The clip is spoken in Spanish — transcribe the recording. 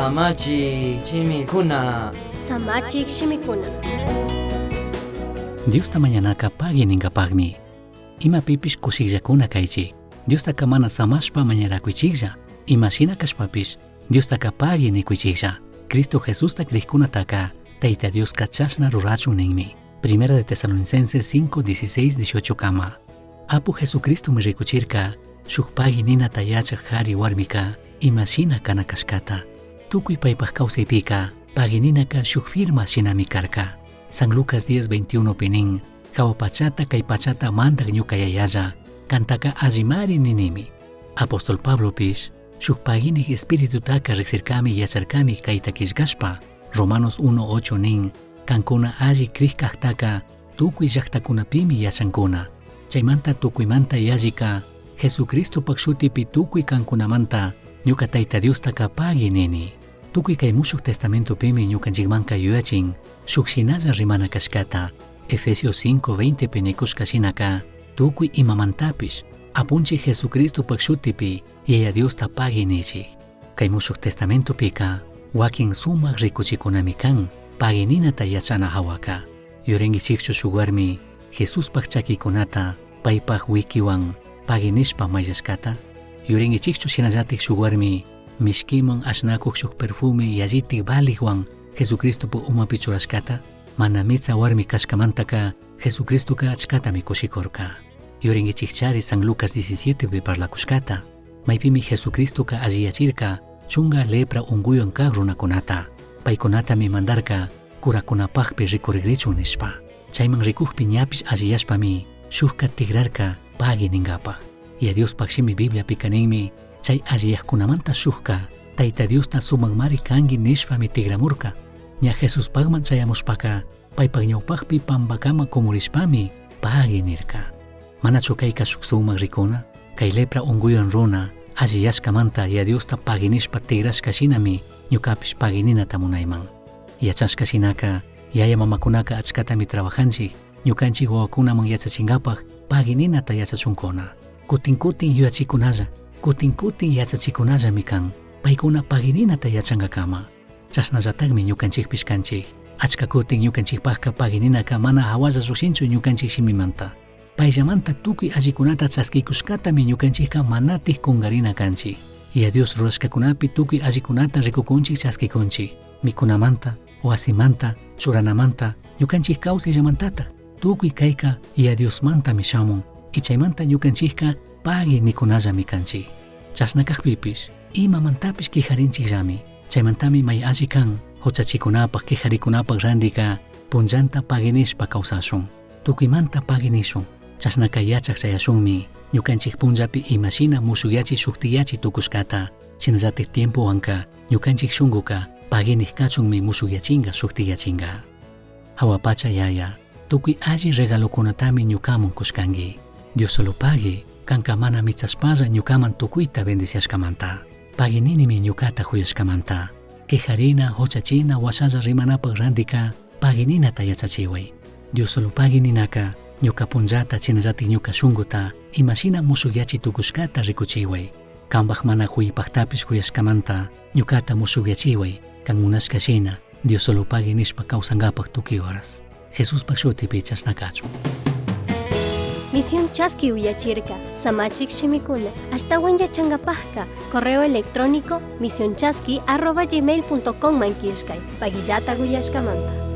Samachi chimikuna. Samachik shimikuna. Dios mañanaka pagi ninkapagmi. Ima pipish kusiklakuna kaychik. Dios mana samashpa mañarakuychiklla. Imashina kashpapish Dios pagi nikuychiklla. Cristo Jesús krikkunataka Tayta Dios kachashna rurachun ninmi. Primera de Tesalonicenses 5, 16, 18 kama. Apu Jesucristo me rikuchirka, shuk pagi nina tayachak hari warmika, imashina kana kashkata. Tukuy paypaj kawsaypika, pagi ninaka shuk firma shinami karka. San Lucas 10, 21 pinin, hawapachata kay pachata mandak ñuka yayalla, kantaka ajimari ninimi. Apostol Pablo pish, shuk paginik espiritutaka riksirkami yacharkami kay takishgashpa, Romanos 1:8 nin, kankuna alli krikkaktaka tukuy llaqtakunapimi yachankuna. Chaymanta tukuymanta yallika, Jesucristo pakshutipi tukuy kankunamanta ñuka Tayta Diostaka pagi nini. Tukuy kay mushuk testamentopimi ñukanchikmanka yuyachin, shuk shinalla rimana kashkata, Efesios 5:20 pinikushka shinaka, tukuy imamantapish, apunchi Jesucristo pakshutipi yaya Diosta pagi nichik. Kay mushuk testamentopika, wakin sumak rikuchikunami kan, pagi ninata yachana hawaka. Yuringichikchu shuk warmi, Jesus pakchakikunata, paypaj wikiwan, pagi nishpa mayllashkata. Yuringichikchu shinallatik shuk warmi, mishkiman ashnakuk shuk perfume yallitik baligwan, Jesucristo pu umapi churashkata. Mana mitsa warmi kashkamantaka, Jesucristoka achkatami kushikorka. Yuringichikchari San Lucas 17 pi parlakushkata. Maypimi Jesucristoka alliyachirka, chunga lepra unguyon kag runakunata. Paykunatami mandarka, kurakunapaqpi rikurigrichun nishpa. Chayman rikukpi ñapish alliyashpami, shukka tigrarka pagi ninkapaq. Y Dios pakshimi Biblia pikaninmi, chay alliyaqkunamanta shukka, Tayta Diosta sumakmari kangi nishpami tigramurka. Ña Jesus pagman chayamushpaka, paypaq ñawpaqpi pampakama kumurishpami pagi nirka. Manachu kayka shuk sumak rikuna, kay lepra unguyon runa, alliyashkamanta y Diosta pagi nishpa tigrashka shinami, ñukapish pagi ninata munayman. Yachashka shinaka, yaya mamakunaka achkatami trabajanchik, ñukanchik wawakunaman yachachinkapaq pagi ninata yachachunkuna. Kutin yuyachikunalla, kutin yachachikunalla mikan, paykuna pagi ninata yachankakama. Chasnallatakmi ñukanchikpish kanchik, achka kutin ñukanchikpaqka pagi ninaka mana hawalla llushinchu ñukanchik shimimanta. Payllamanta tukuy allikunata chaskikushkatami ñukanchikka manatik kungarina kanchik. Y Dios rurashkakunapi tukuy allikunata rikukunchik chaskikunchik, mikunamanta, wasimanta, churanamanta, ñukanchik kawsayllamantata. Tukuy kayka y Dios manta mishamun, y chaymanta ñukanchikka pagi nikunalla mikanchik. Chasnakaqpipish, imamantapish kijarinchikllami, chaymantami may alli kan, huchachikunapaq kijarikunapaq randika, punllanta pagi nishpa kawsashun, tukuymanta pagi nishun. Chasnaka yachaq chayashunmi, ñukanchik punllapi imashina musuyachi shuktiyachi tukushkata, shinallatik tiempo wanka, ñukanchik shunguka, paginik kachunmi musuyachinga shuktiyachinga. Hawapacha yaya, tukuy alli regalokunatami ñukamun kushkangi. Dios solo pagi, kanka mana mitzashpalla ñukaman tukuyta bendiciashkamanta. Pagi ninimi ñukata huyashkamanta. Kijarina, hochachina, wasalla rimanapaq randika, pagi ninata yachachiway. Dios solo pagi ninaka, ñuka punllata chinallatik ñuka shunguta, imashina musuyachi tukushkata rikuchiway. Kambaq mana huyipaqtapish huyashkamanta, ñukata musuyachiway, kan munashka shina, Dios solo pagi nishpa kawsankapaq tukuy horas. Jesús pakshutipi chasnakachun. Misión Chasqui Uyachirka, Samachik Shimikuna, Ashtawan Yachangapajka, correo electrónico misionchasqui@gmail.com mankishkay, Pagillata Guyashkamanta.